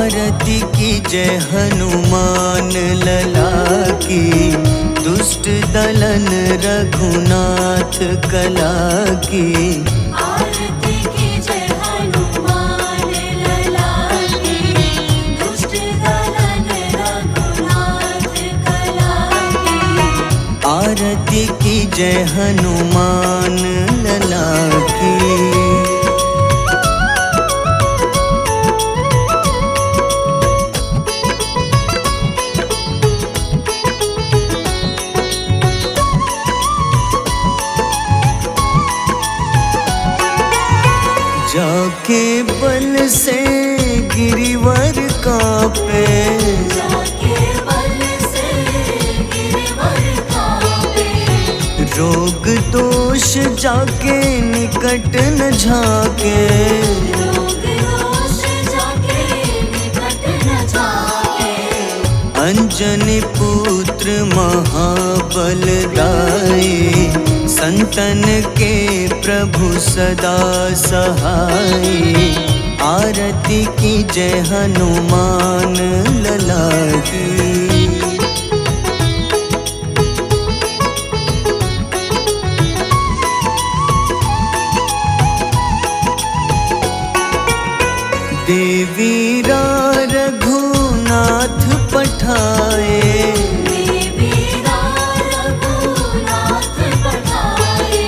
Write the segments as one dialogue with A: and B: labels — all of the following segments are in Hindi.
A: आरती की जय हनुमान लला की, दुष्ट दलन रघुनाथ कला की।
B: आरती की जय हनुमान लला की, दुष्ट दलन रघुनाथ कला की।
A: आरती की जय हनुमान लला की। जाके बल से गिरिवर कांपे,
B: जाके बल से गिरवर कांपे।
A: रोग दोष जाके निकट न झाके।
B: रोग दोष जाके निकट न जाके।
A: अंजनी पुत्र महाबल दाई, संतन के प्रभु सदा सहाय। आरती की जय हनुमान लला की। देवीरा रघुनाथ पठाए,
B: देवीरा रघुनाथ पठाए।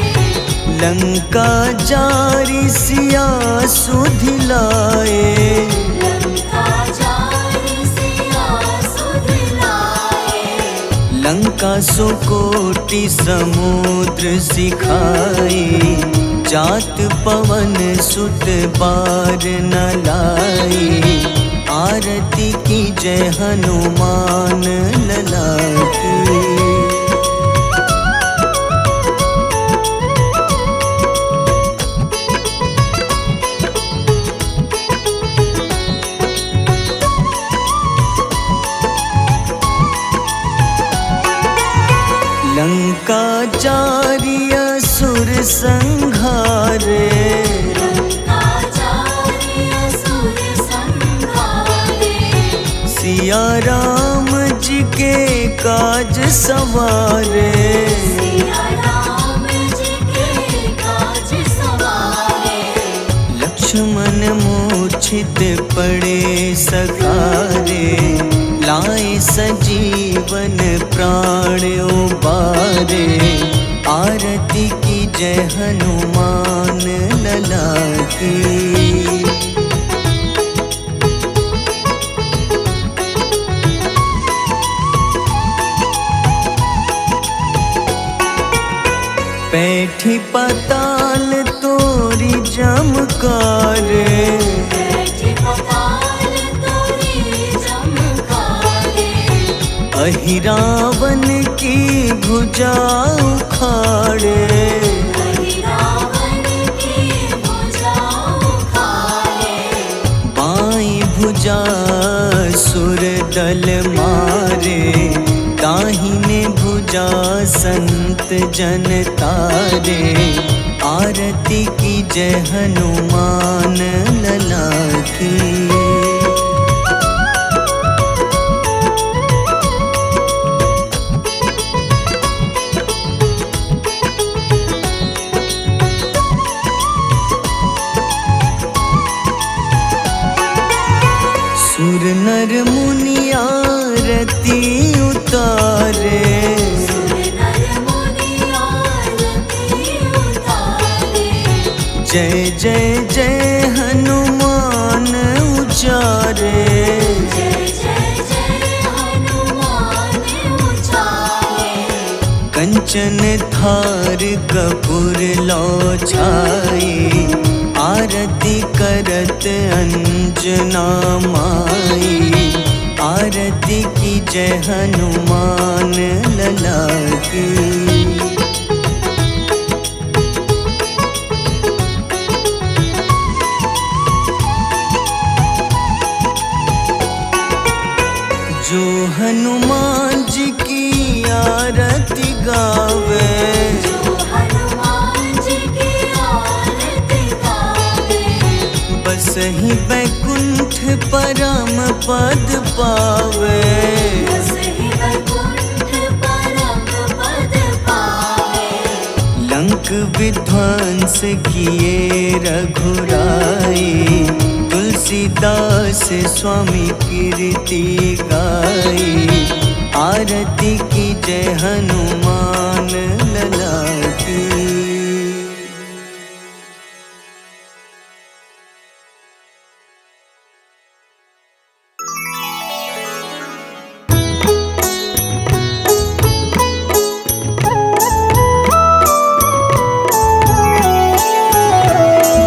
A: लंका जारी सिया सुधिलाए।
B: लंका जारी सिया सुधिलाए।
A: लंका सुकोटि समुद्र सिखाई, जात पवन सुत बार न लाई। आरती की जय हनुमान लला की। लंका जारी असुर संघारे,
B: लंका जारी असुर संघारे।
A: सिया राम जी के काज सवारे।
B: सिया राम जी के काज सवारे।
A: लक्ष्मण मूर्छित पड़े सकारे, लाए सजीवन प्राण उबारे। आरती की जय हनुमान लला की। बैठी पाताल तोरी जमकारे,
B: बैठी पताल तोरी जमकारे।
A: अहिरावन की भुजा उखाड़े।
B: रावण की भुजा उखाड़े।
A: बाईं भुजा सुर दल मारे, दाहिने भुजा संत जन तारे। आरती की जय हनुमान लला की। सुर नर मुनि आरती उतारे,
B: सुर नर मुनि आरती उतारे।
A: जय जय जय हनुमान उचारे।
B: जय जय जय हनुमान उचारे।
A: कंचन थार कपूर लो छाई, आरती करत अंजना माई। आरती की जय हनुमान लला की। जो हनुमान जी की आरती गावे,
B: जो हनुमान जी की आरती गावे।
A: बस ही बैकुंठ परम पद पावे।
B: बसहि वैकुंठ परम पद पावे।
A: लंक विध्वंस किए रघुराई, तुलसीदास स्वामी कीर्ति गाई। आरती की जय हनुमान लला की।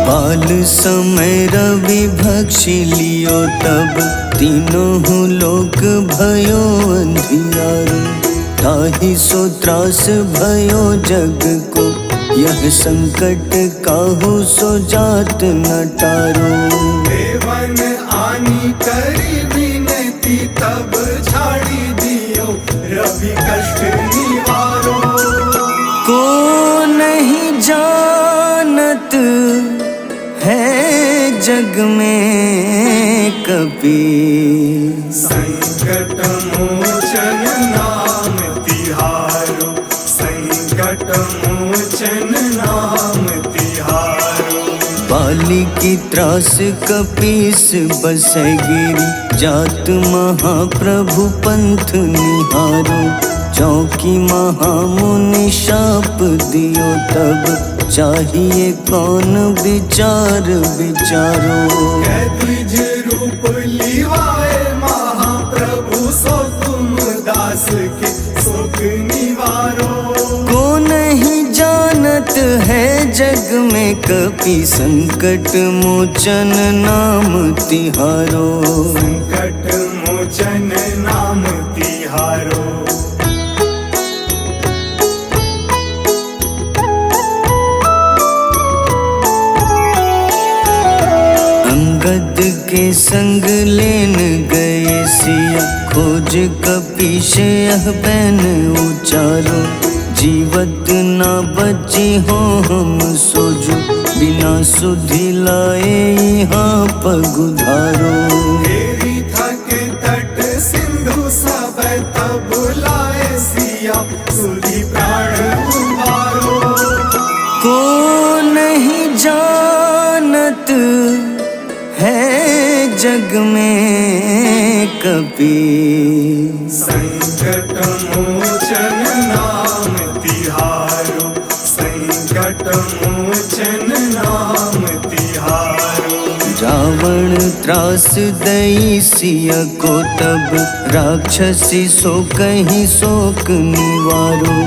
A: बाल समय रवि भक्षि लियो तब, तीनों लोक भयो अंधियारो। ताहि सो त्रास भयो जग को, यह संकट काहू सो जात न टारो।
C: देवन आनी करी विनती, तब झाड़ी दियो रवि कष्ट निवारो।
A: को नहीं जानत है जग में कपि,
C: संकट मोचन नाम तिहारो। संकट मोचन नाम तिहारो।
A: बाली की त्रास कपीस बसै गिरी, जात महाप्रभु पंथ निहारो। चौकी महामुनि शाप दियो तब, चाहिए कौन विचार विचारो।
C: द्विज रूप लिवाए महाप्रभु, सो तुम दास के शोक निवारो।
A: को नहीं जानत है जग में कपि, संकट मोचन नाम तिहारो।
C: संकट मोचन नाम तिहारो।
A: अंगद के संग लेन गए सिया, खोज कपीश यह बैन उचारो। जीवत ना बची हो हम सोजो, बिना सुधि लाए यहाँ पगुधारो।
C: तेरी थक तट सिंधु सब तब लाए सिया, सुधि प्राण उबारो।
A: को नहीं जानत है जग में कपि,
C: संकट मोचन नाम तिहारो। संकट मोचन नाम तिहारो।
A: रावण त्रास दई सिया को तब, राक्षसी सो कहीं शोक निवारो।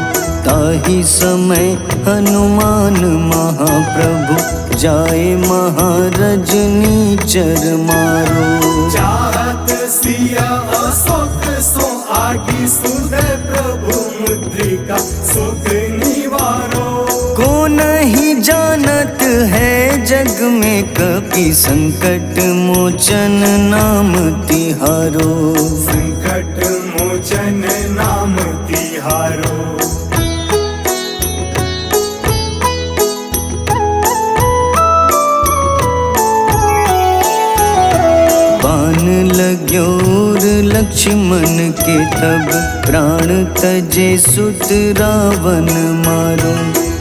A: ताहि समय हनुमान महाप्रभु, जाए महारजनी चर मारो।
C: चाहत सिया अशोक सो आगी, सुदय प्रभु मुद्रिका शोक निवारो।
A: को नहीं जानत है जग में कपि, संकट मोचन नाम तिहारो।
C: संकट मोचन नाम तिहारो।
A: बान लग्योर लक्ष्मण के तब, प्राण तजे सुत रावण मारो।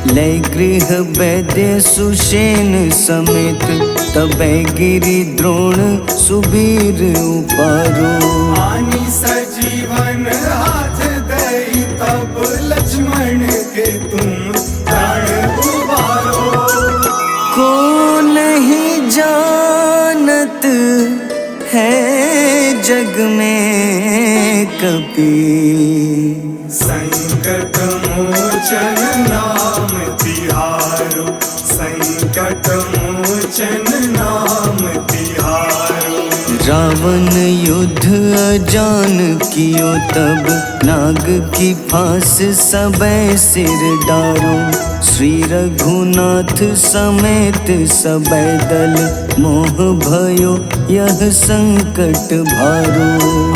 A: लय गृह वैद्य सुषेण समेत, तबै गिरि द्रोण सुबीर उपारो।
C: आनी सजीवन हाथ दई, तब लक्ष्मण के तुम प्राण उबारो।
A: को नहीं जानत है जग में कपि,
C: संकट मोचन नाम तिहारो। संकट मोचन नाम तिहारो।
A: रावण युद्ध अजान कियो तब, नाग की फांस सबै सिर डारो। श्री रघुनाथ समेत सबै दल, मोह भयो यह संकट भारो।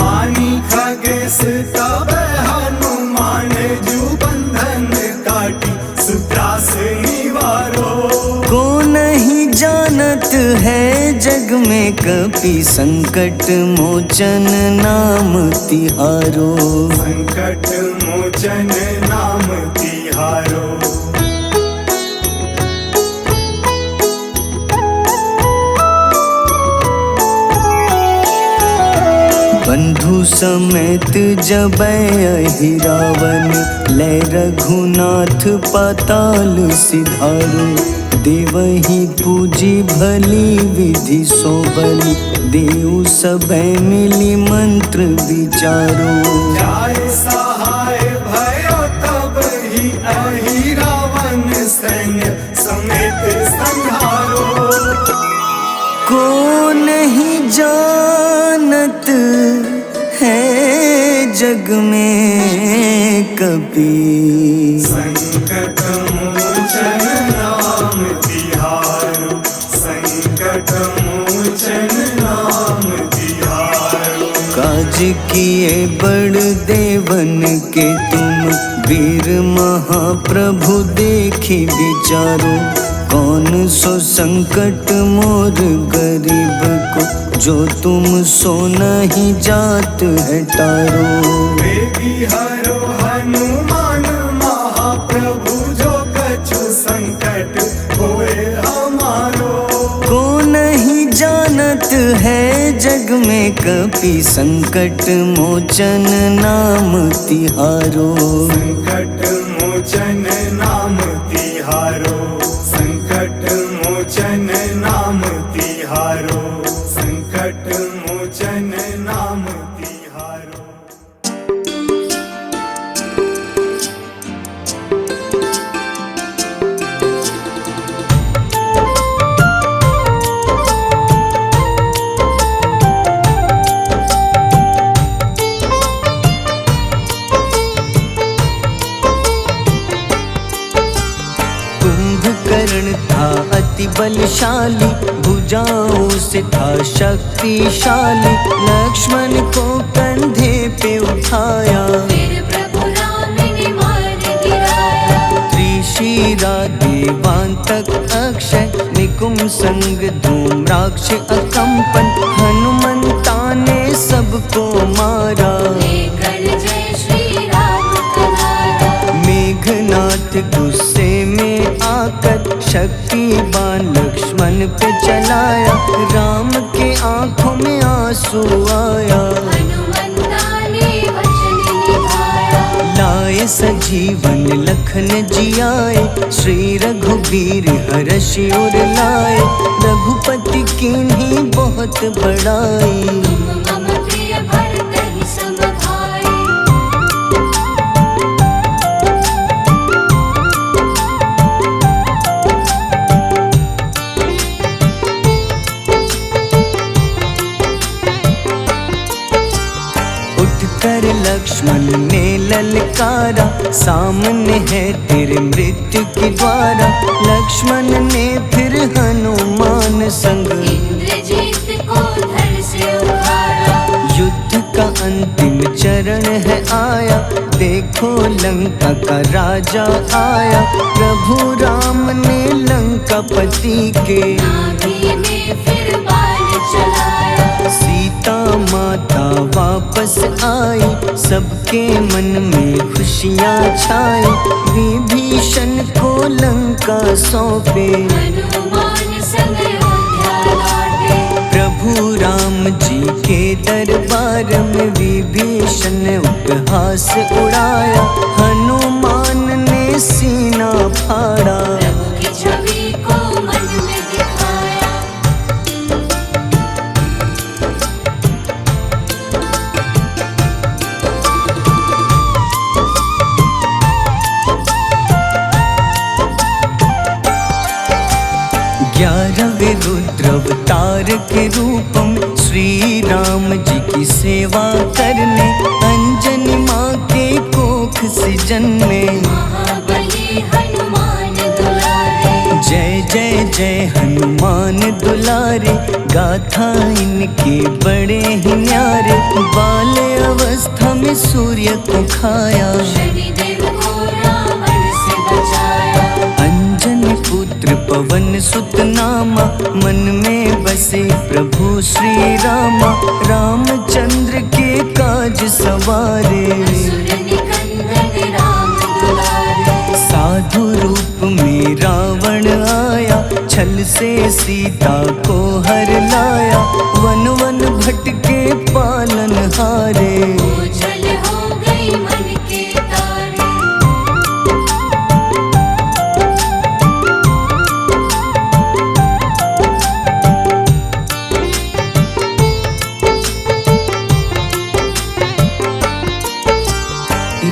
C: आनी खगेश तब हनुमान, जू बंधन काटी सुत्रास निवारो।
A: को नहीं जानत है जग में कपि संकट मोचन नाम तिहारो।
C: संकट मोचन नाम तिहारो।
A: बंधु समेत जबै अहि रावण, लै रघुनाथ पाताल सिधारो। देवहि पूजी भली विधि सो बलि, देव सबे मिली मंत्र विचारो।
C: जाय सहाय भयो तब ही अहि रावण सैन्य समेत संहारो।
A: को नहीं जानत है जग में कपि,
C: संकट मोचन नाम तिहारो। संकट मोचन नाम तिहारो।
A: काज किए बड़ देवन के तुम, वीर महाप्रभु देखे विचारो। कौन सो संकट मोर गरीब को, जो तुम सो नहीं जात है टारो।
C: बेगी हरो हनुमान महाप्रभु, जो कछु संकट होए हमारो।
A: को नहीं जानत है जग में कपि, संकट मोचन नाम तिहारो।
C: संकट मोचन नाम तिहारो। संकट मोचन नाम तिहारो। संकट मोचन नाम तिहारो।
A: कुंभकर्ण था अति बलशाली, भुजाओं से था शक्तिशाली। लक्ष्मण को कंधे पे उठाया,
B: फिर प्रभु राम ने मार गिराया।
A: त्रिशिरा देवांतक अक्षय, निकुम संग धूम्राक्ष अकंपन। हनुमंता ने सबको मारा,
B: लेकर जय श्री राम कनारा।
A: मेघनाथ गुस्से में आकर, शक्तिवान लक्ष्मण पे चलाया। राम के आंखों में आंसू आया,
B: हनुमंता ने वचन निभाया।
A: लाए सजीवन लखन जियाए, श्री रघुबीर हर्षि उर लाए। रघुपति कीन्ही बहुत बड़ाई,
B: तुम मम प्रिय भरत ही सम भाई।
A: उठकर लक्ष्मण ने ललकारा, सामने है तेरे मृत्यु की द्वारा। लक्ष्मण ने फिर हनुमान संग,
B: इंद्रजीत को धड़ से उखाड़ा।
A: युद्ध का अंतिम चरण है आया, देखो लंका का राजा आया। प्रभु राम ने लंकापति के,
B: नाभि में फिर बाण चलाया।
A: सीता माता वापस आई, सबके मन में खुशियाँ छाई। विभीषण को लंका सौंपे,
B: हनुमान संग अयोध्या लौटे।
A: प्रभु राम जी के दरबार में विभीषण उपहास उड़ाया। हनुमान ने सीना फाड़ा,
B: प्रभु की छवि को मन में दिखाया।
A: ग्यारहवें रुद्र अवतार के रूपम, श्री राम जी की सेवा करने। अंजनी माँ के कोख से जन्मे,
B: महाबली हनुमान दुलारे।
A: जय जय जय हनुमान दुलारे। गाथा इनके बड़े ही न्यारे, बाल अवस्था में सूर्य को खाया।
B: शनिदेव को रावण से बचाया।
A: अंजनी पुत्र पवन सुत नामा, मन में बसे प्रभु श्री रामा। रामचंद्र के काज सवारे,
B: असुर निकंदन राम दुलारे।
A: साधु रूप में रावण आया, छल से सीता को हर लाया। वन वन भटके पालन हारे,
B: ओझल हो गई मन के तारे।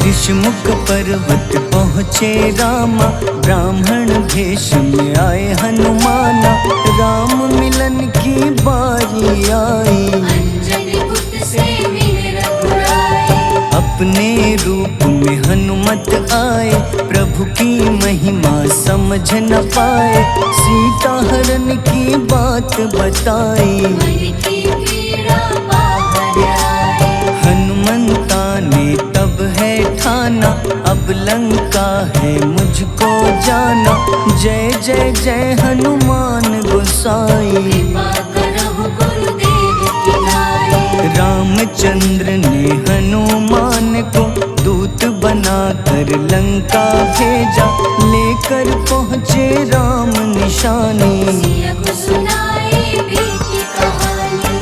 A: ऋषमुख पर्वत पहुँचे रामा, ब्राह्मण भेष में आए हनुमाना। राम मिलन की बारी आई,
B: अंजनी पुत्र से मिल रघुराई।
A: अपने रूप में हनुमत आए, प्रभु की महिमा समझ न पाए। सीता हरण की बात बताई,
B: मन की पीड़ा बाहर आई।
A: हनुमंता ने तब है ठाना, अब लंका है मुझको जाना। जय जय जय हनुमान गोसाई,
B: कृपा करहु गुरुदेव की नाई।
A: रामचंद्र ने हनुमान को दूत बनाकर लंका भेजा। लेकर पहुँचे राम निशानी,
B: सिया को सुनाई बीती कहानी।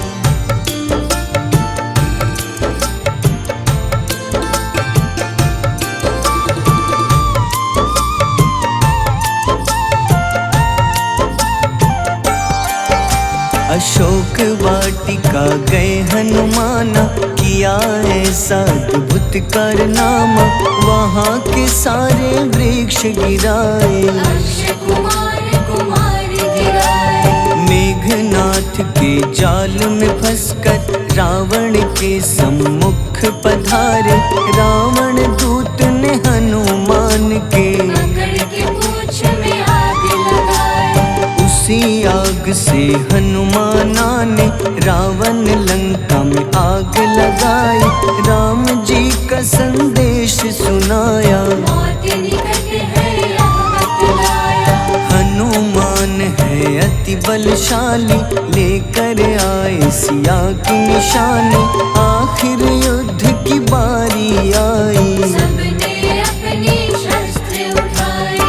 A: अशोक वाटिका गए हनुमाना, किया ऐसा अद्भुत कारनामा। वहाँ के सारे वृक्ष गिराए,
B: अक्षय कुमार कुमार गिराए।
A: मेघनाथ के जाल में फंसकर रावण के सम्मुख पधारे। रावण दूत ने हनुमान के
B: पकड़ के पूंछ में आग लगाए।
A: उसी आग से हनुमाना ने रावण लंका में आग लगाई। राम जी का संदेश सुनाया,
B: मौत निकट है यह बतलाया।
A: हनुमान है अति बलशाली, लेकर आए सिया की निशानी। आखिर युद्ध की बारी आई,
B: सबने अपनी शस्त्र उठाई।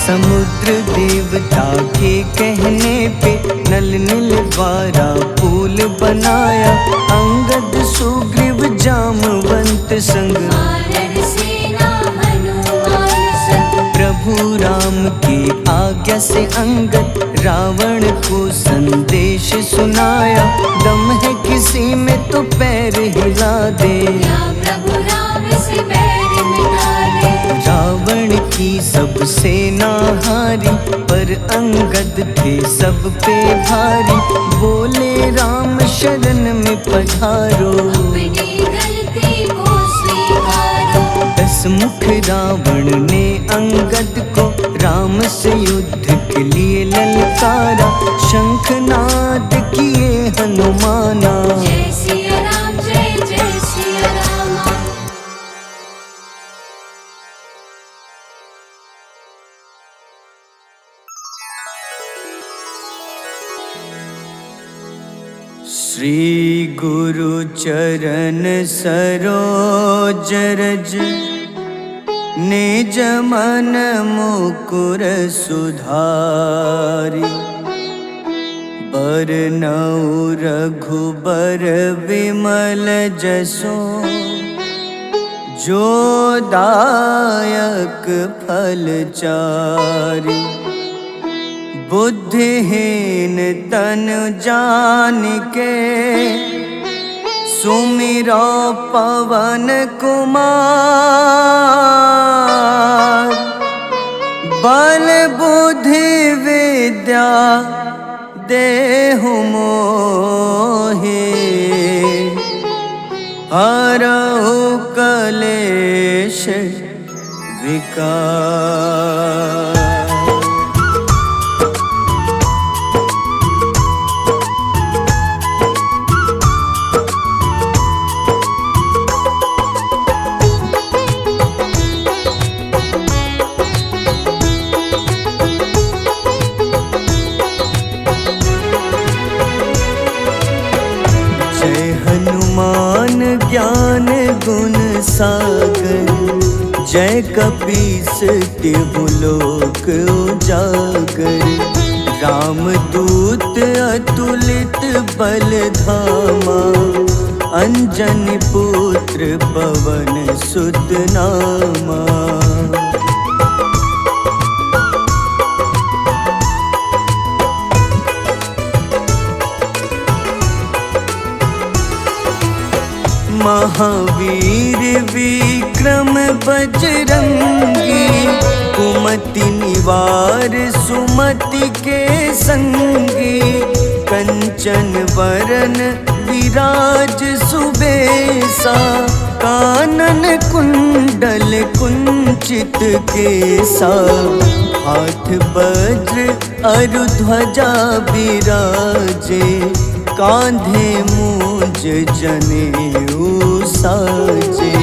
A: समुद्र देवता के कहने पे नल नील द्वारा पुल बनाया। अंगद सुग्रीव जामवंत संग,
B: वानर सेना हनुमान संग।
A: प्रभु राम की आज्ञा से अंगद रावण को संदेश सुनाया। दम है किसी में तो पैर हिला दे,
B: या प्रभु राम से बैर मिटा दे।
A: रावण की सब सेना हारी, पर अंगद थे सब पे भारी। बोले राम शरण में पधारो,
B: अपनी गलती को स्वीकारो।
A: 10 मुख रावण ने अंगद को राम से युद्ध के लिए ललकारा। शंखनाद किए हनुमाना,
B: जय सिया राम जय जय सिया रामा।
A: श्री गुरु चरण सरोज रज, निज मन मुकुर सुधारी। बरनउँ रघुबर विमल जसो, जो दायक फल चारि। बुद्धिहीन तनु जानिके, सुमिरो पवन कुमार। बल बुद्धि विद्या देहु मोहि, हरहु कलेश विकार। जय कपीस तिहु लोक उजागर, रामदूत अतुलित बल धामा, अंजनी पुत्र पवन सुत नामा। महावीर विक्रम बजरंगी, कुमति निवार सुमति के संगी, कंचन वरन विराज सुबेसा, कानन कुंडल कुंचित केसा, हाथ वज्र अरु ध्वजा बिराजे, कांधे मूंज जनेऊ साजे,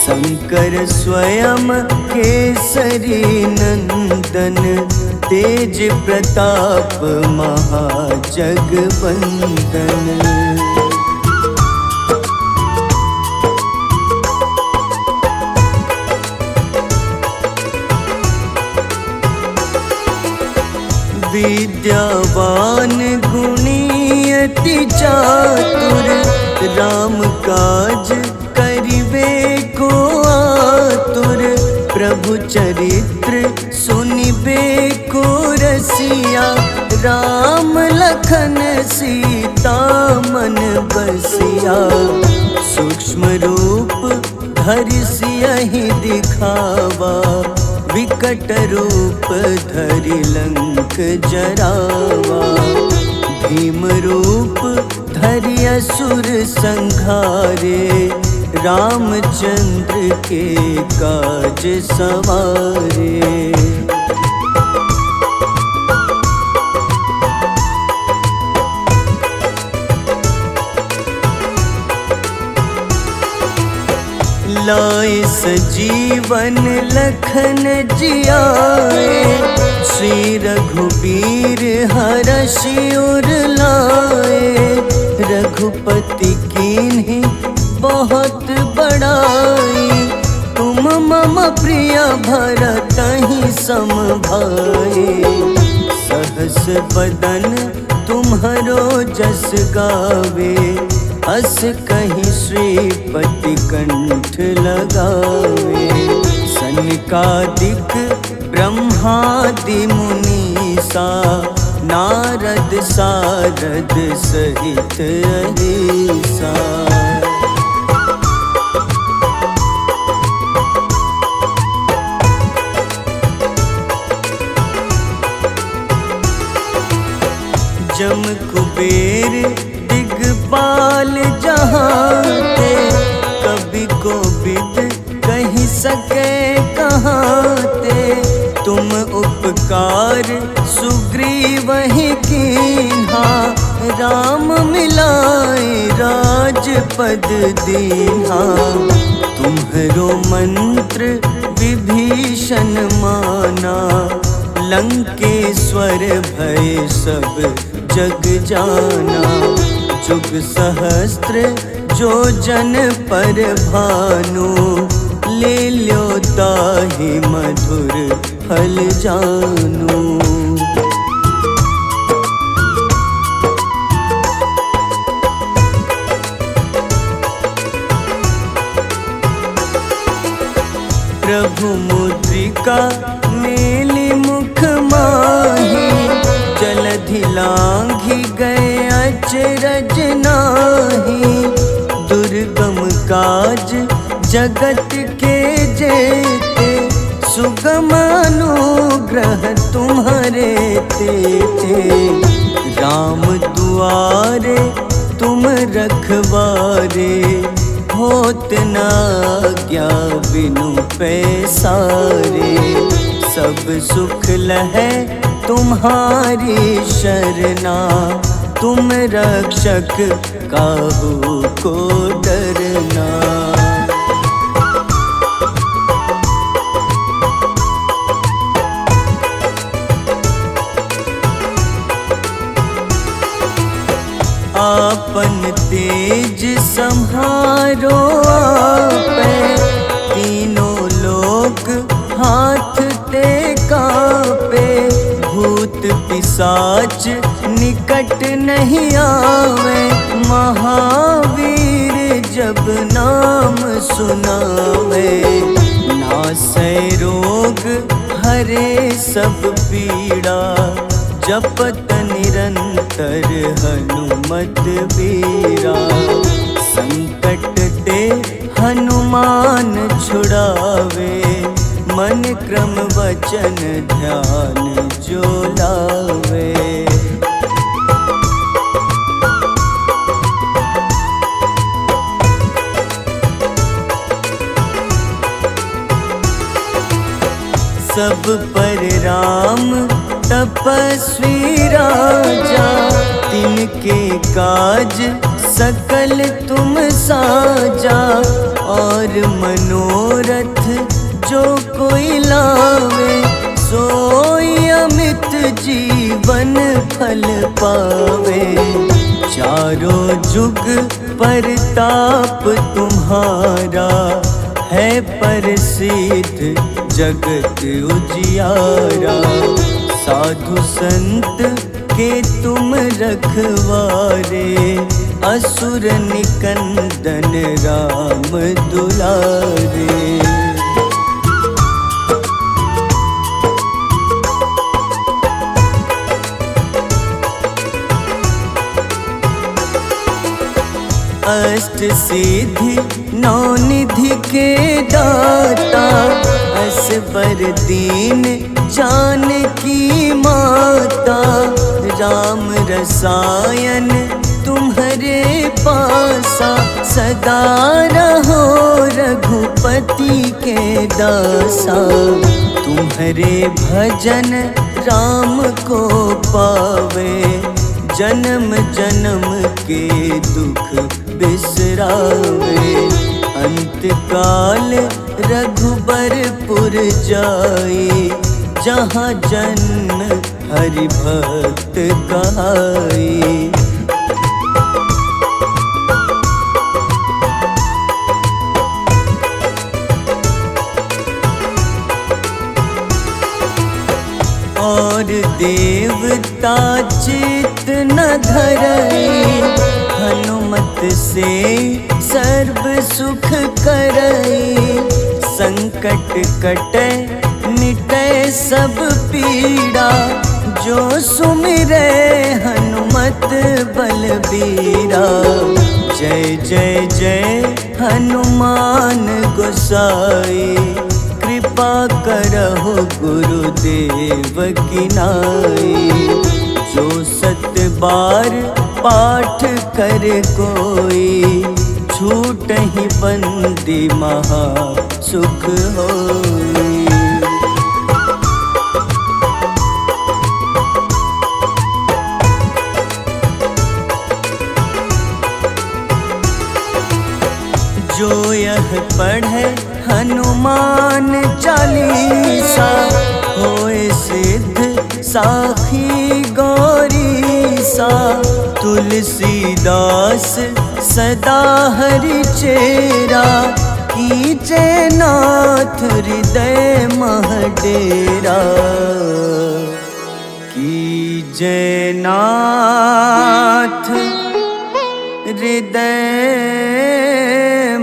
A: शंकर स्वयं केसरी नंदन, तेज प्रताप महाजगवंदन। विद्यावान गुणी अति चातुर, राम काज करिबे को आतुर, प्रभु चरित्र सुनिबे को रसिया, राम लखन सीता मन बसिया, सूक्ष्म रूप धरि सियहि दिखावा, विकट रूप धरि लंक जरावा, भीम रूप धरि असुर संहारे, रामचंद्र के काज सवारे। लाए सजीवन लखन जियाए, श्री रघुबीर हरषि उर लाए, रघुपति कीन्ही बहुत बड़ाई, तुम मम प्रिय भरतहि सम भाई, सहस बदन तुम्हरो जस गावे, अस कहीं श्रीपति कंठ लगावे, सनकादिक ब्रह्मादि मुनीसा, नारद सारद सहित अहिसा। जम कुबेर दिगपाल जहाँते, कभी को विद कही सके कहाँते, तुम उपकार सुग्रीवहि कीन्हा, राम मिलाए राजपद दीन्हा, तुम्हरो मंत्र विभीषण माना, लंकेश्वर भय सब जग जाना, जुग सहस्त्र जो जन पर भानु, ले ल्यो ताहि मधुर फल जानू। प्रभु मुद्रिका मेली मुख माही, जलधि लांघि गए अचरज नाही, दुर्गम काज जगत के जेते, सुगम अनुग्रह तुम्हारे तेते, राम दुआरे तुम रखवारे, होत न आज्ञा बिनु पैसारे, सब सुख लहै तुम्हारी शरणा, तुम रक्षक काहू को डरना। आपन तेज सम्हारो आपै, तीनों लोक लोग हाथ ते कांपे, भूत पिशाच निकट नहीं आवे। महावीर जब नाम सुनावे, नासै रोग हरे सब पीड़ा। जपत निरंतर हनुमत बीरा, संकट ते हनुमान छुड़ावे। मन क्रम वचन ध्यान जो लावे। सब पर राम तपस्वी राजा, तिनके काज सकल तुम साजा। और मनोरथ जो कोई लावे, सोई अमित जीवन फल पावे। चारों जुग परताप तुम्हारा, है प्रसिद्ध जगत उजियारा। साधु संत के तुम रखवारे, असुर निकंदन राम दुलारे। अष्ट सिद्धि नौ निधि के दाता, असबर दीन जानकी माता। राम रसायन तुम्हारे पासा, सदा रहो रघुपति के दासा। तुम्हारे भजन राम को पावे, जन्म जन्म के दुख बिसरावे। अंत काल रघुबरपुर जाई, जहाँ जन्म हरि भक्त कहाई। और देवता चित न धरई, हनुमत से सर्व सुख करई। संकट कटे मिटे सब पीड़ा, जो सुमिरे हनुमत बलबीरा। जय जय जय हनुमान गोसाई, कृपा करहु गुरुदेव की नाई। जो सत बार पाठ कर कोई, छूटहि बंदी महा सुख होई। जो यह पढ़े हनुमान चालीसा, होए सिद्ध साखी गौरीसा। तुलसीदास सदा हरि चेरा, कीजे नाथ हृदय मह डेरा। कीजे नाथ हृदय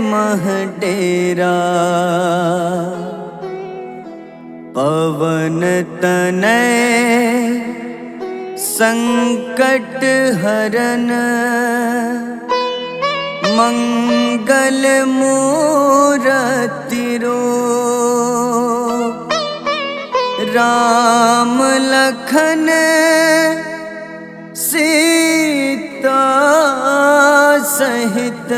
A: मह डेरा। पवन तनय संकट हरन, मंगल मूरति रूप। राम लखन सीता सहित,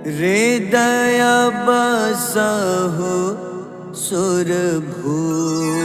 A: हृदय बसहु सुरभूप।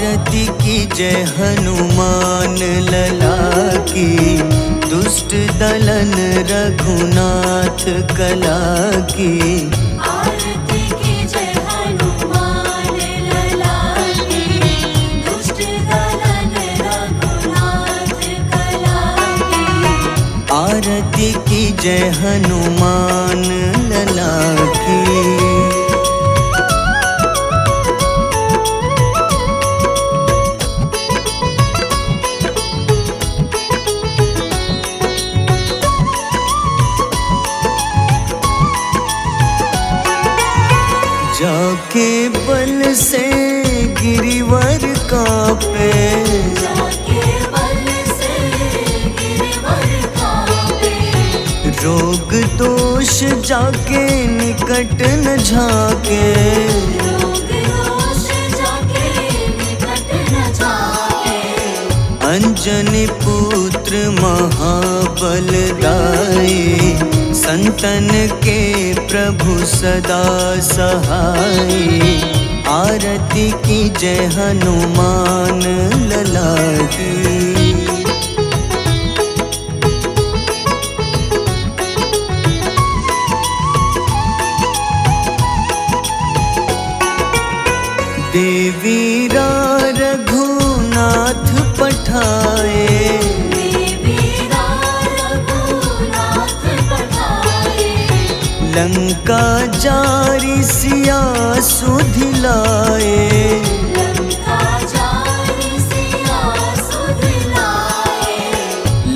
A: आरती की जय हनुमान लला की, दुष्ट दलन रघुनाथ कला की।
B: आरती की जय हनुमान लला की, दुष्ट दलन रघुनाथ कला की।
A: आरती की जय हनुमान लला की। जाके बल से गिरिवर कांपे,
B: जाके बल से गिरवर कांपे।
A: रोग दोष जाके निकट न झाके।
B: रोग दोष जाके निकट न जाके।
A: अंजनी पुत्र महाबलदाई, संतन के प्रभु सदा सहाय। आरती की जय हनुमान लला की। देवीरा रघुनाथ पठाए, लंका जारी सिया सुधिलाए।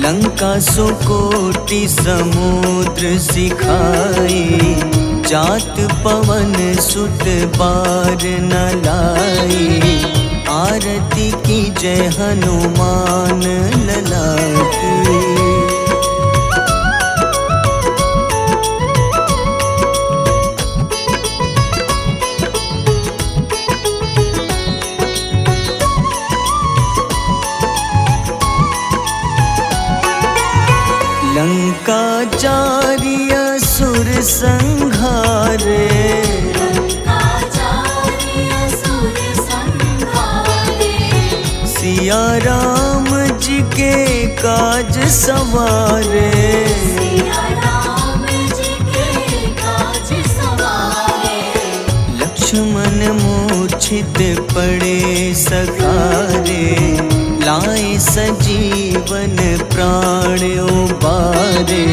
A: लंका सुकोटि समुद्र सिखाए, जात पवन सुत बार न लाए। आरती की जय हनुमान लला की। लंका जारी असुर संघारे, सिया राम जी के काज सवारे। लक्ष्मण मूर्छित पड़े सखारे, लाए सजीवन प्राण उबारे।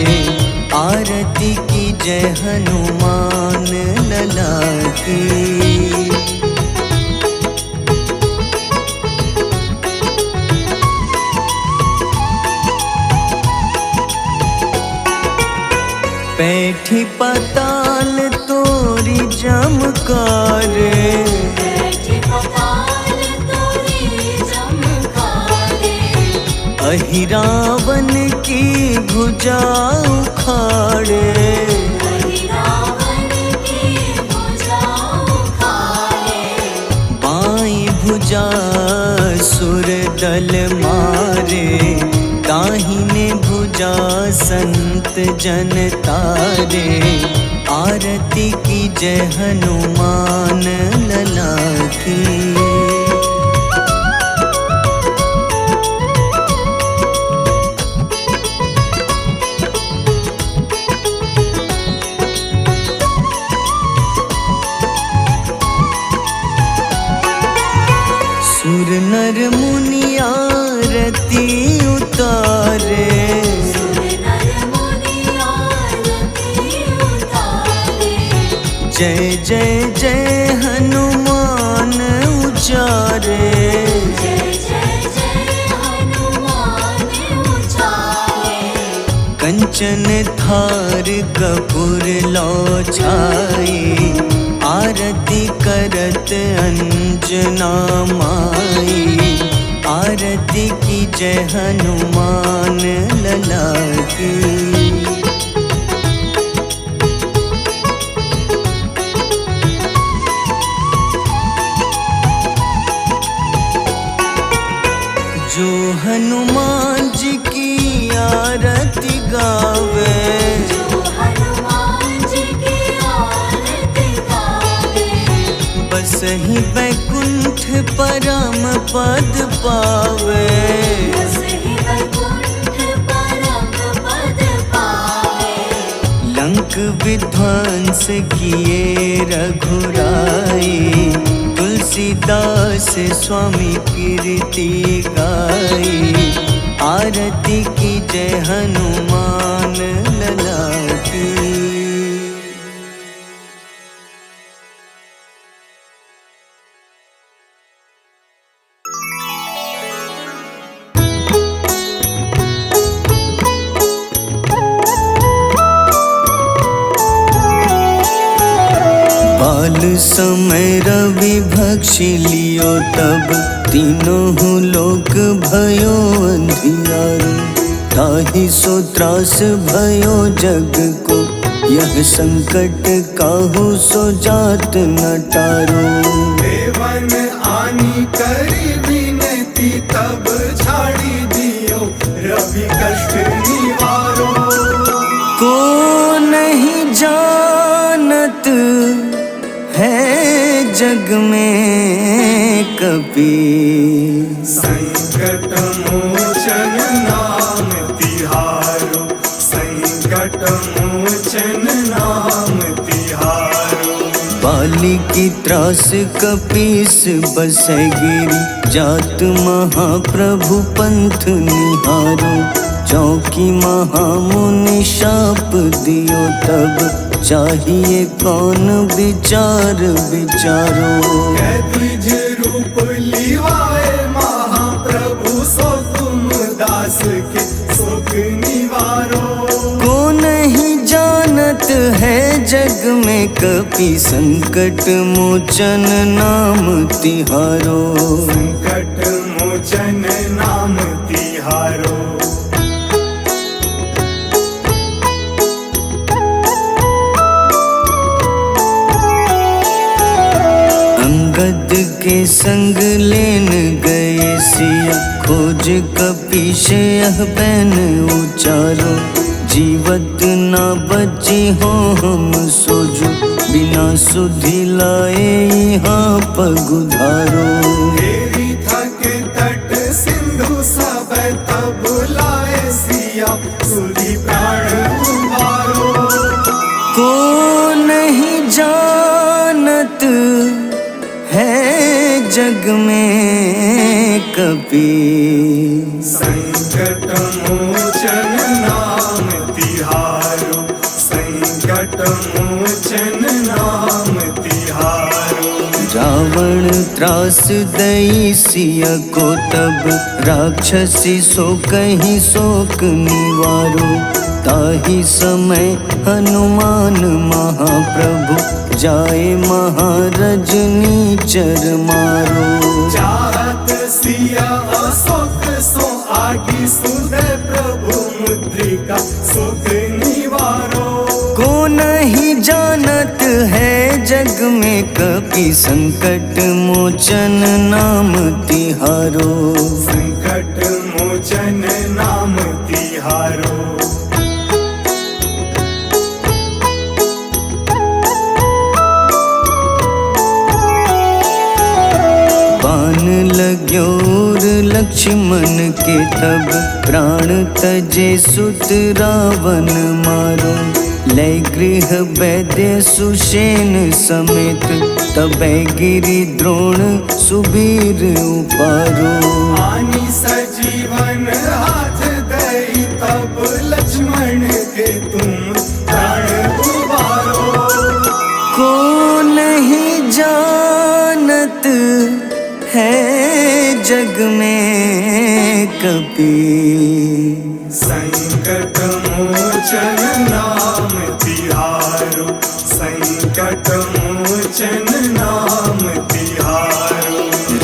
A: आरती की जय हनुमान लला की। बैठी पताल तोरी जमकारे, अहिरावन की भुजा उखाड़े। बाईं भुजा सुर दल मारे, दाहिने भुजा संत जन तारे। आरती की जय हनुमान लला की। सुर नर मुनि आरती उतारे, जय जय जय हनुमान उचारे। कंचन थार कपूर लो छाई, आरती करत अंजना माई। आरती की जय हनुमान लला की। जो हनुमान जी की आरती गावे, बस ही बैकुंठ वैकुंठ परम पद पावे।
B: बसहि वैकुंठ परम पद पावे।
A: लंक विध्वंस किए रघुराई, तुलसीदास स्वामी कीर्ति गाई। आरती की जय हनुमान लला की। बाल समय रवि भक्षि लियो तब, तीनों लोक भयो अंधियारो। ताहि सो त्रास भयो जग को, यह संकट काहू सो जात न टारो।
C: देवन आनी करी विनती, तब छाड़ी दियो रवि कष्ट निवारो।
A: को नहीं जानत है जग में कपि,
C: संकट मोचन नाम तिहारो। संकट मोचन नाम तिहारो।
A: बाली की त्रास कपीस बसै गिरी, जात महाप्रभु पंथ निहारो। चौकी महामुनि शाप दियो तब, चाहिए कौन विचार विचारो।
C: द्विज रूप लिवाए महाप्रभु, सो तुम दास के शोक निवारो।
A: को नहीं जानत है जग में कपि, संकट मोचन नाम तिहारो।
C: संकट मोचन नाम तिहारो।
A: अंगद के संग लेन गए सिया, खोज कपीश यह बैन उचारो। जीवत ना बची हो हम सोजो, बिना सुधि लाए यहाँ पगुधारो।
C: देवी थके तट सिंधु सब, तब लाए सिया सुधि प्राण उबारो।
A: को नहीं जानत है जग में कपि,
C: संकट मोचन नाम तिहारो। संकट मोचन नाम तिहारो।
A: रावण त्रास दई सिया को तब, राक्षसी सो कहीं शोक निवारो। ताहि समय हनुमान महाप्रभु, जाए महारज नीचर मारो।
C: चाहत सिया अशोक सो आगी, सुधे प्रभु मुद्रिका शोक निवारो।
A: को नहीं जानत है जग में कपि, संकट मोचन नाम तिहारो।
C: संकट मोचन नाम तिहारो।
A: बान लग्योर लक्ष्मण के तब, प्राण तजे सुत रावण मारो। लय गृह वैद्य सुषेण समेत, तबै गिरि द्रोण सुबीर उपारो।
C: आनी सजीवन हाथ दई, तब लक्ष्मण के तुम प्राण उबारो।
A: को नहीं जानत है जग में कपि,
C: संकट मोचन नाम तिहारो। संकट मोचन नाम तिहारो।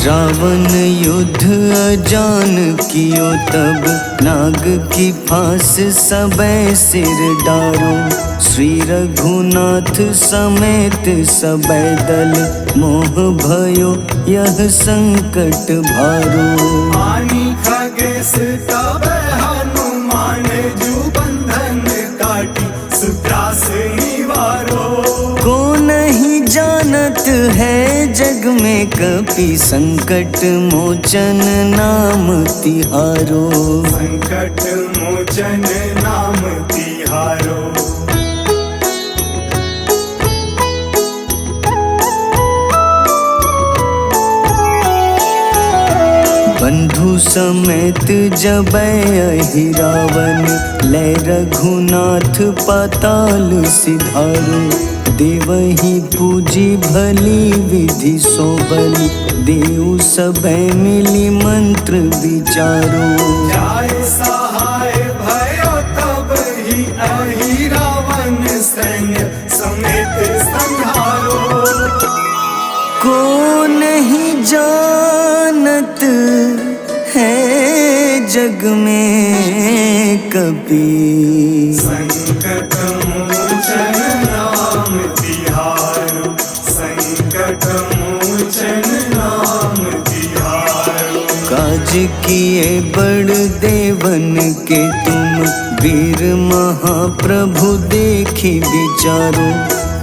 A: रावण युद्ध अजान कियो तब, नाग की फांस सबे सिर डारो। श्री रघुनाथ समेत सबे दल, मोह भयो यह संकट भारो।
C: आनी खगेश तब हनुमान, जो बंधन काटी सुत्रास निवारो।
A: को नहीं जानत है जग में कपि संकट मोचन नाम तिहारो।
C: संकट मोचन नाम तिहारो।
A: बंधु समेत जबै अहि रावण, लै रघुनाथ पाताल सिधारो। देवहि पूजी भली विधि सो बलि, देव सबै मिली मंत्र विचारो।
C: जाय सहाय भयो तब ही अहि रावण, सैन्य समेत संहारो।
A: को नहीं जानत है जग में कपि,
C: संकट मोचन नाम तिहारो। संकट मोचन नाम तिहारो।
A: काज किए बड़ देवन के तुम, वीर महाप्रभु देखी विचारो।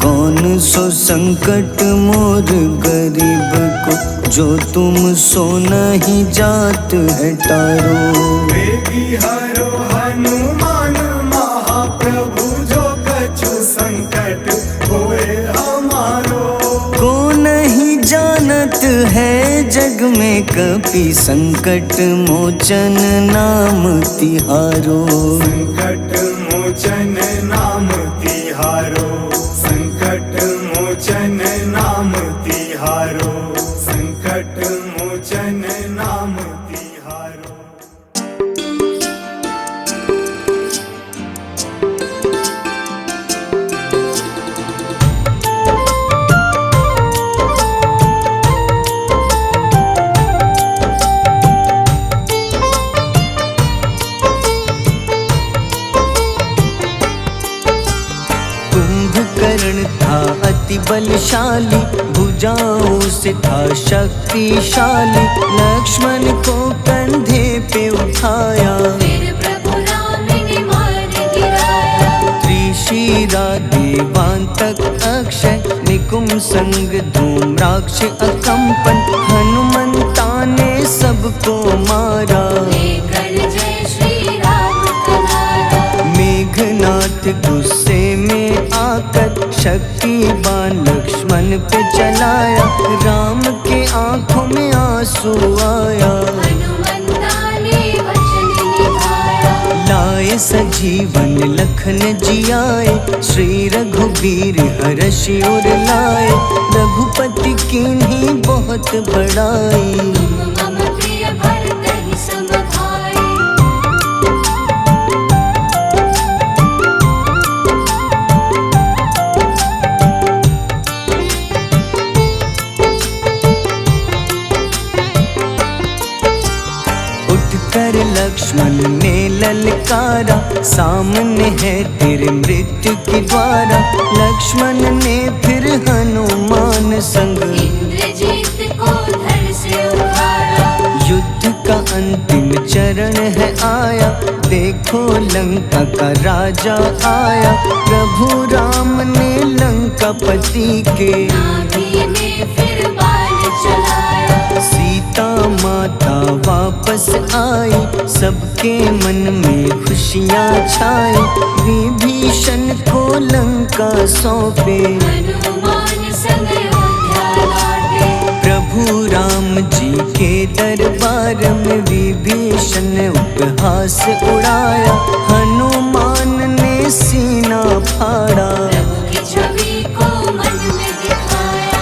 A: कौन सो संकट मोर गरीब को, जो तुम सो नहीं जात है टारो।
C: बेगी हरो हनुमान महाप्रभु, जो कछु संकट होए हमारो।
A: को नहीं जानत है जग में कपि, संकट मोचन नाम तिहारो।
C: संकट मोचन नाम तिहारो। संकट मोचन नाम तिहारो। संकट मोचन नाम तिहारो।
A: कुंभकर्ण था अति बलशाली, भुजाओं से था शक्तिशाली। लक्ष्मण को कंधे पे उठाया,
B: फिर प्रभु राम ने मार गिराया।
A: त्रिशिरा देवांतक अक्षय, निकुम संग धूम्राक्ष अकंपन। हनुमंता ने सबको मारा,
B: लेकर जय श्री राम कनारा।
A: मेघनाथ गुस्से में आकर, शक्तिवान लक्ष्मण पे चलाया। राम के आंखों में आंसू आया,
B: हनुमंता ने वचन निभाया।
A: लाए सजीवन लखन जियाए, श्री रघुबीर हर्षि उर लाए। रघुपति कीन्ही बहुत बड़ाई,
B: तुम मम प्रिय भरत ही सम भाई।
A: उठकर लक्ष्मण ने ललकारा, सामने है तेरे मृत्यु की द्वारा। लक्ष्मण ने फिर हनुमान संग,
B: इंद्रजीत को धड़ से उतारा।
A: युद्ध का अंतिम चरण है आया, देखो लंका का राजा आया। प्रभु राम ने लंकापति के,
B: नाभि में फिर बाण चलाया।
A: सीता माता वापस आई, सबके मन में खुशियाँ छाई। विभीषण को लंका सौंपे,
B: हनुमान संग अयोध्या लौटे।
A: प्रभु राम जी के दरबार में विभीषण उपहास उड़ाया। हनुमान ने सीना फाड़ा,
B: प्रभु की छवि को मन में दिखाया।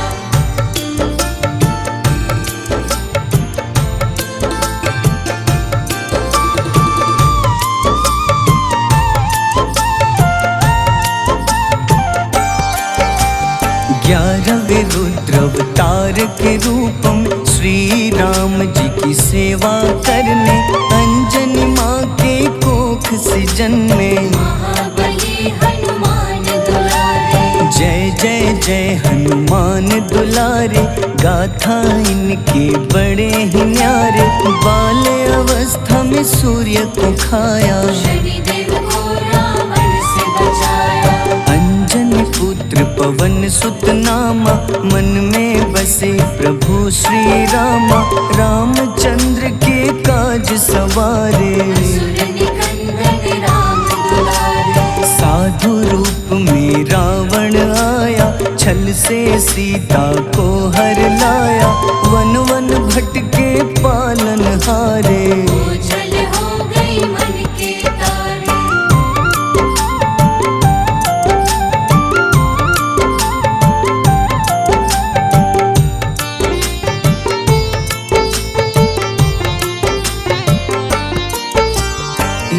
A: ग्यारहवें रुद्र अवतार के रूपम, श्री राम जी की सेवा करने। अंजनी माँ के कोख से जन्मे,
B: महाबली हनुमान दुलारे।
A: जय जय जय हनुमान दुलारे। गाथा इनके बड़े ही न्यारे, बाल्य अवस्था में सूर्य को खाया।
B: शनिदेव को रावण से बचाया।
A: अंजनी पुत्र पवन सुत नामा, मन में बसे प्रभु श्री रामा। रामचंद्र के काज सवारे,
B: असुर निकंदन राम दुलारे।
A: साधु रूप में रावण आया, छल से सीता को हर लाया। वन वन भटके पालन हारे,
B: ओझल हो गई मन के तारे।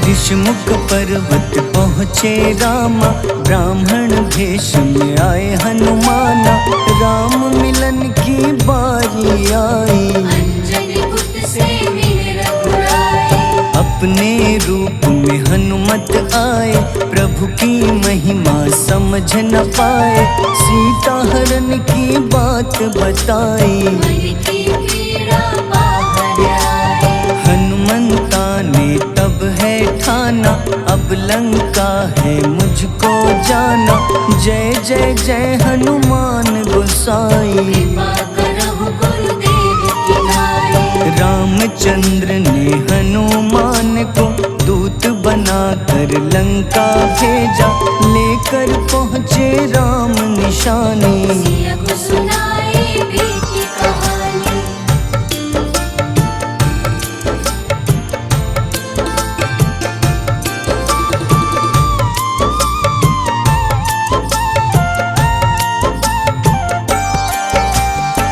A: ऋषमुख पर्वत पहुँचे रामा, ब्राह्मण भेष में आए हनुमाना। राम मिलन की बारी आई,
B: अंजनी पुत्र से मिले रघुराई।
A: अपने रूप में हनुमत आए, प्रभु की महिमा समझ न पाए। सीता हरण की बात बताई,
B: मन की पीड़ा बाहर आई।
A: हनुमंता ने तब है ठाना, अब लंका है मुझको जाना। जय जय जय हनुमान गोसाई,
B: कृपा करहु गुरुदेव की नाई।
A: रामचंद्र ने हनुमान को दूत बनाकर लंका भेजा। लेकर पहुँचे राम निशानी,
B: सिया को सुनाई बीती कहानी।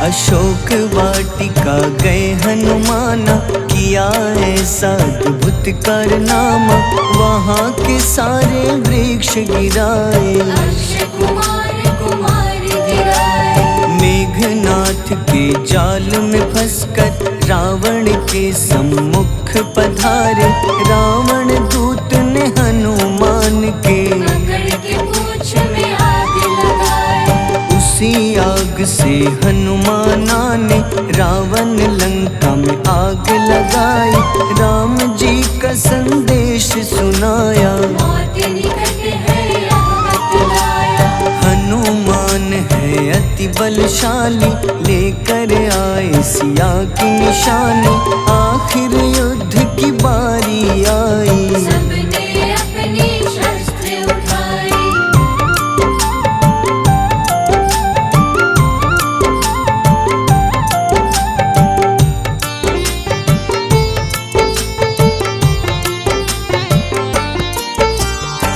A: अशोक वाटिका गए हनुमाना, किया ऐसा अद्भुत कारनामा। वहाँ के सारे वृक्ष गिराए,
B: अक्षय कुमार कुमार गिराए।
A: मेघनाथ के जाल में फंसकर रावण के सम्मुख पधारे। रावण दूत ने हनुमान के
B: पकड़ के पूंछ में आग लगाए।
A: उसी आग से हनुमाना ने रावण लंका में आग लगाई। राम जी का संदेश सुनाया,
B: मौत निकट है यह बतलाया।
A: हनुमान है अति बलशाली, लेकर आए सिया की निशानी। आखिर युद्ध की बारी आई,
B: सबने अपनी शस्त्र उठाई।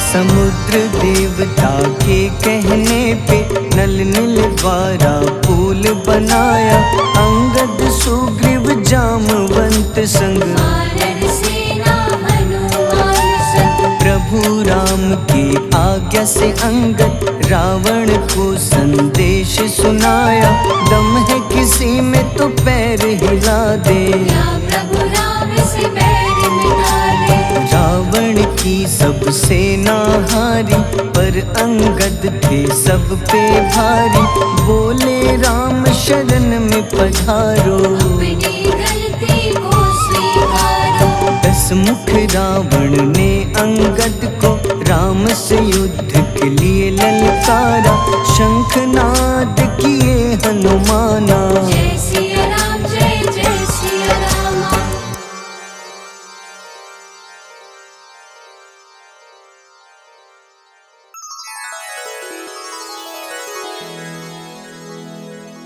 A: समुद्र देवता के कहने पे नल नील द्वारा पुल बनाया। अंगद सुग्रीव जामवंत संग,
B: वानर सेना हनुमान संग।
A: प्रभु राम की आज्ञा से अंगद रावण को संदेश सुनाया। दम है किसी में तो पैर हिला दे,
B: या प्रभु राम से बैर मिटा दे।
A: रावण की सब सेना हारी, पर अंगद थे सब पे भारी। बोले राम शरण में पधारो,
B: अपनी गलती को स्वीकारो।
A: दस मुख रावण ने अंगद को राम से युद्ध के लिए ललकारा। शंखनाद किए हनुमाना,
B: जय सिया राम जय जय सिया रामा।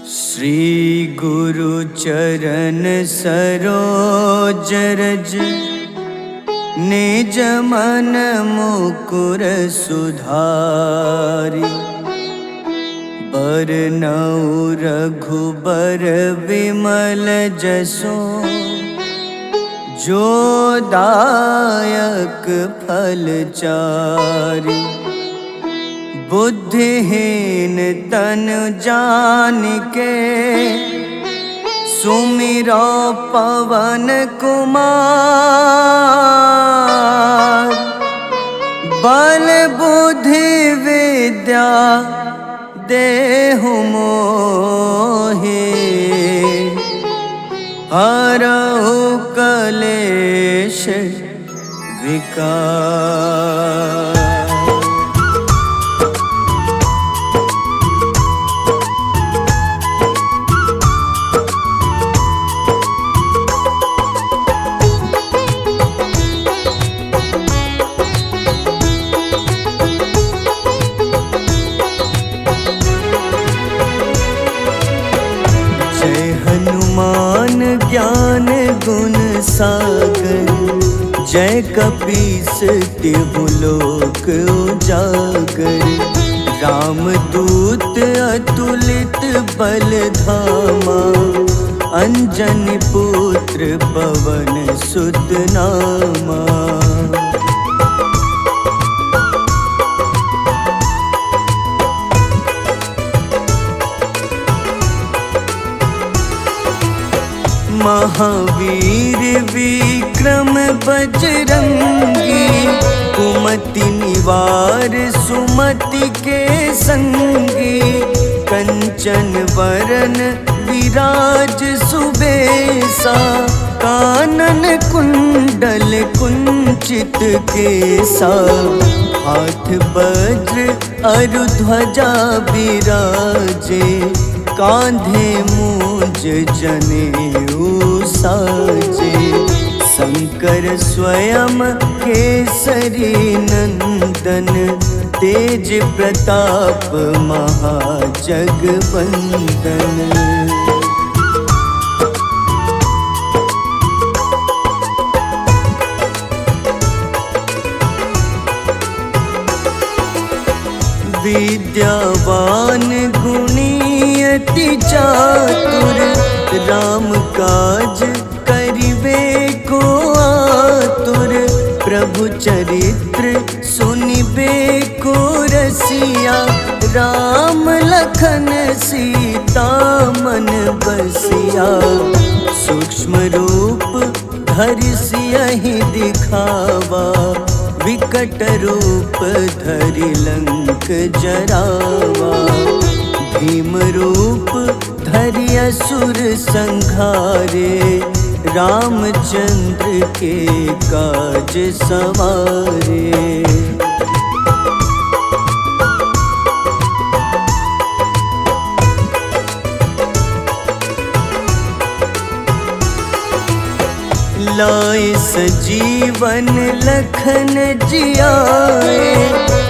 A: श्री गुरु चरण सरोज रज, निज मन मुकुर सुधारि। बरनउँ रघुबर विमल जसो, जो दायक फल चारि। बुद्धिहीन तन जानिके, सुमिरो पवन कुमार। बल बुद्धि विद्या देहु मोहि, हरहु कलेश विकार। जय कपीस तिहुलोक उजागर, रामदूत अतुलित बल धामा, अंजनी पुत्र पवन सुत नामा। महावीर विक्रम बजरंगी, कुमति निवार सुमति के संगी, कंचन वरन विराज सुबेसा, कानन कुंडल कुंचित केसा, हाथ वज्र अरु ध्वजा विराजे, कांधे मूंज जनेऊ साजे, शंकर स्वयं केसरी नंदन, तेज प्रताप महाजगवंदन। विद्यावान गुणी अति चातुर, राम काज करिबे को आतुर, प्रभु चरित्र सुनिबे को रसिया, राम लखन सीता मन बसिया, सूक्ष्म रूप धरि सियहि दिखावा, विकट रूप धरि लंक जरावा, भीम रूप धरि असुर संहारे, रामचंद्र के काज सवारे। लाए सजीवन लखन जियाए,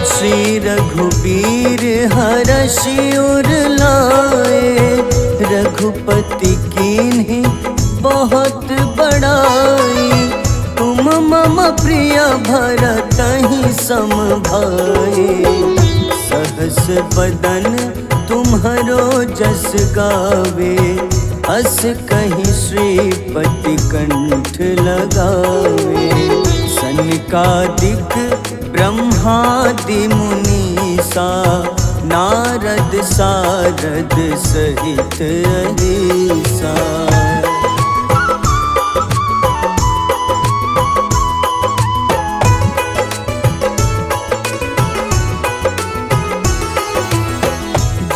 A: श्री रघुबीर हरषि उर लाए, रघुपति कीन्ही बहुत बड़ाई, तुम मम प्रिय भरतहि सम भाई, सहस बदन तुम्हरो जस गावे, अस कहीं श्रीपति कंठ लगावे, सनकादिक ब्रह्मादि मुनीसा, नारद सारद सहित अहिसा।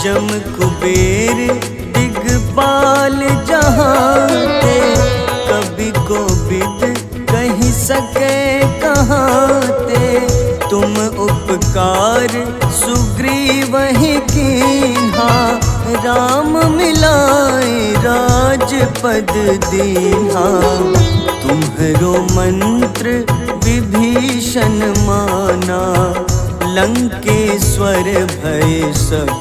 A: जम कुबेर दिगपाल जहाँते, कभी को बिद कही सके कहाँते, तुम उपकार सुग्रीव ही कीन्हा, राम मिलाए राजपद दीन्हा, तुम्हरो मंत्र विभीषण माना, लंकेश्वर भय सब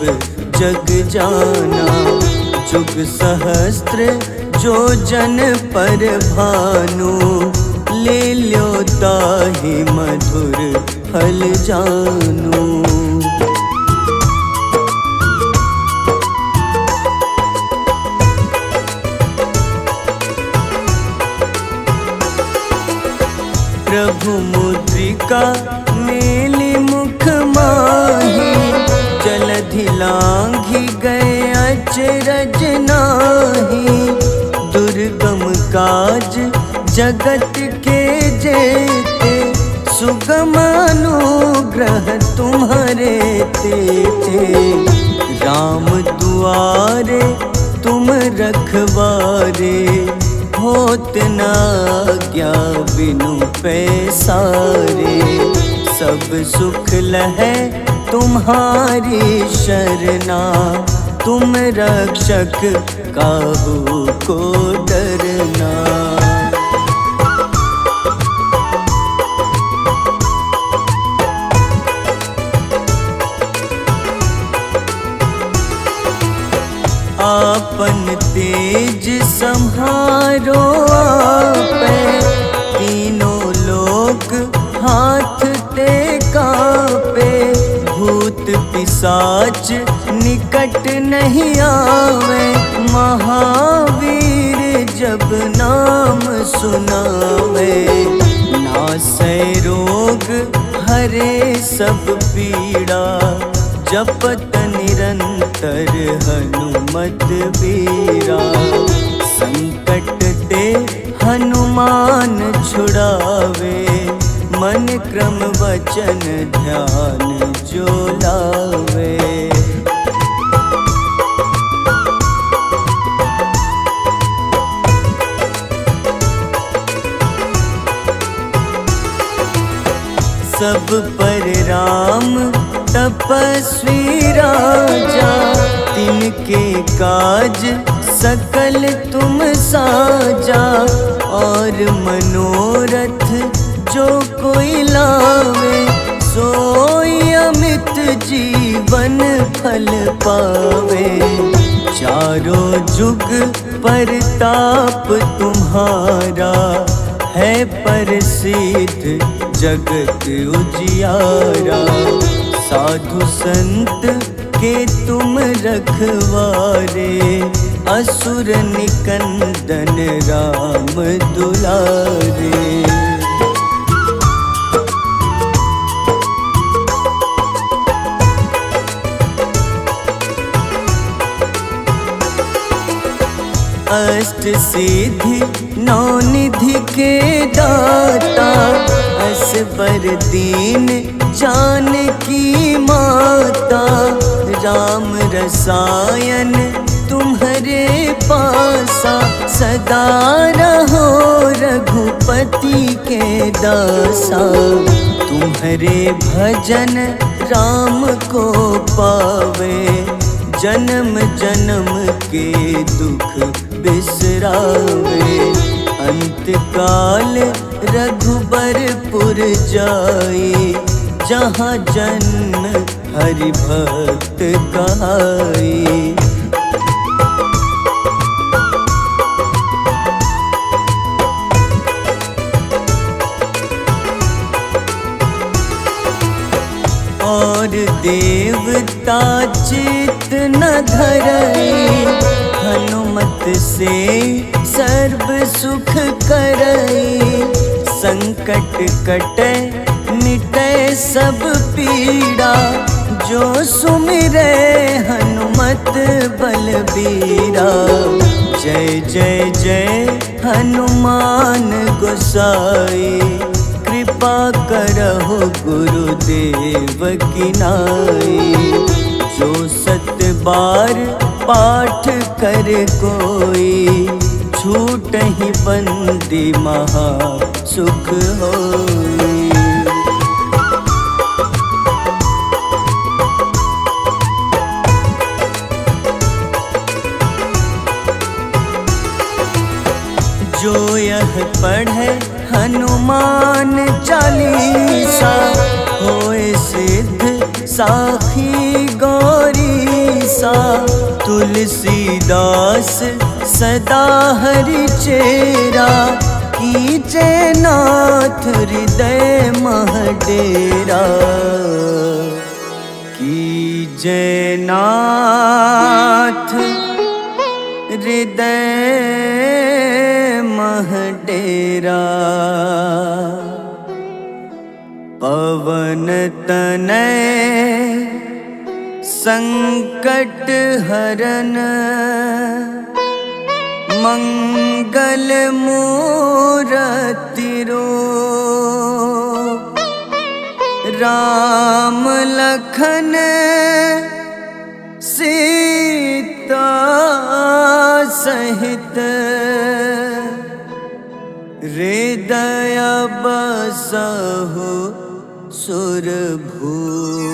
A: जग जाना, जुग सहस्त्र जो जन पर भानु, ले ल्यो ताहि मधुर फल जानू। प्रभु मुद्रिका मेली मुख माही, जलधि लांघि गए अचरज नाही, दुर्गम काज जगत के जेते, सुगम अनुग्रह तुम्हारे तेते, राम दुआरे तुम रखवारे, होत न आज्ञा बिनु पैसारे, सब सुख लहै तुम्हारी शरणा, तुम रक्षक काहू को डरना। आपन तेज सम्हारो आपै, तीनों लोक हाथ ते कांपे, भूत पिशाच निकट नहीं आवे। महावीर जब नाम सुनावे, नासै रोग हरे सब पीड़ा। जपत निरंतर हनुमत बीरा, संकट ते हनुमान छुड़ावे। मन क्रम वचन ध्यान जो लावे। सब पर राम तपस्वी राजा, तिनके काज सकल तुम साजा। और मनोरथ जो कोई लावे, सोई अमित जीवन फल पावे। चारों जुग परताप तुम्हारा, है प्रसिद्ध जगत उजियारा। साधु संत के तुम रखवारे, असुर निकंदन राम दुलारे। अष्ट सिद्धि नौ निधि के दाता, असबर दीन जानकी माता। राम रसायन तुम्हारे पासा, सदा रहो रघुपति के दासा। तुम्हारे भजन राम को पावे, जन्म जन्म के दुख बिसरावे। अंत काल रघुबरपुर जाई, जहाँ जन्म हरि भक्त कहाई। और देवता चित न धरई, हनुमत से सर्व सुख करई। संकट कटे मिटे सब पीड़ा, जो सुमिरे हनुमत बलबीरा। जय जय जय हनुमान गोसाई, कृपा करहु गुरुदेव की नाई। जो सत बार पाठ कर कोई, छूटहि बंदी महा सुख होई। जो यह पढ़े हनुमान चालीसा, होए सिद्ध साखी गौरीसा। तुलसीदास सदा हरि चेरा, कीजे नाथ हृदय मह डेरा। कीजे नाथ हृदय मह डेरा। पवन तनय संकट हरन, मंगल मूरति रूप। राम लखन सीता सहित, हृदय बसहु सुरभूप।